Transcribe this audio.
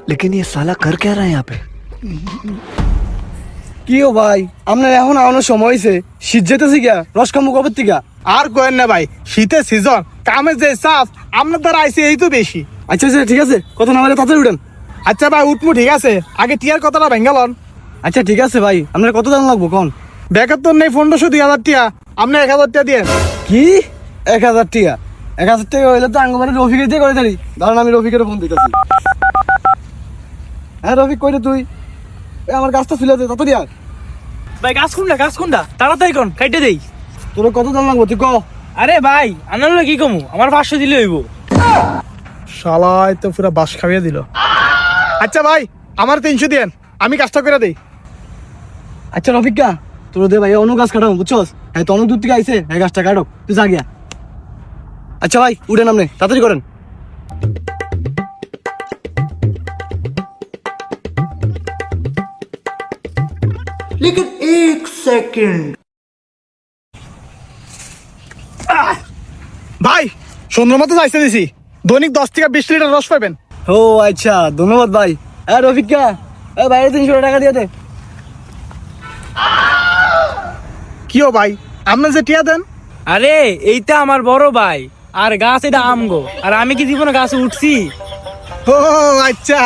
लेकिन ये साला कर क्या रहा है यहाँ पे? কি ও ভাই আপনার এখন আনার সময় হয়েছে, শীত যেতেছি গিয়া রস কামু কবে থেকে? আর কোয়েন না ভাই, শীতের সিজন, কামের যে চাপ আপনার দ্বারা আইসি এই তো বেশি। আচ্ছা আচ্ছা ঠিক আছে, কত না হলে তাড়াতাড়ি উঠেন। আচ্ছা ভাই উঠমু, ঠিক আছে, আগে টিয়ার কথাটা ভেঙ্গালন। আচ্ছা ঠিক আছে ভাই, আপনার কত দাম লাগবো কোন? ব্যাগের তো নেই 1500-2000 টিয়া, আপনি 1000 টিয়া দিয়ে। কি 1000 টাকা? 1000 টাকা হইলে তো আঙ্গবারে রফিকের দিয়ে করে দাঁড়ি। দাঁড়ান আমি রফিকের ফোন দিতেছি। হ্যাঁ রফিক, কই রে তুই? আমার গাছটা ফেলে দে তাড়াতাড়ি আর। ভাই গাছ কোনটা তাড়াতাড়ি কোন কাইটে দেই। তোর কত দাম লাগবো তুই ক? আরে ভাই আনালে কি কমু, আমার 500 দিলে হইব। শালাই তো পুরো বাস খাইয়ে দিল। আচ্ছা ভাই আমার 300 দেন, আমি কাজটা করে দেই। আচ্ছা রফিকা, তোর দে ভাই অন্য গাছ কাটাবো বুঝছস? হ্যাঁ তো অনেক দূর থেকে আইসে, হ্যাঁ গাছটা কাটো তুই যা গিয়া। আচ্ছা ভাই উঠেন, আপনি তাড়াতাড়ি করেন। ভাই সুন্দর মতো যাইতে দিছি, দৈনিক 10 থেকে 20 লিটার রস পাবেন। ও আচ্ছা ধন্যবাদ ভাই। হ্যাঁ রফিকা, বাইরে 300 টাকা দিয়ে দে। কিও ভাই আপনি যে টিয়া দেন? আরে এইটা আমার বড় ভাই, আর গাছ এটা আমগো, আর আমি কি জীবনে গাছে উঠছি? ও আচ্ছা।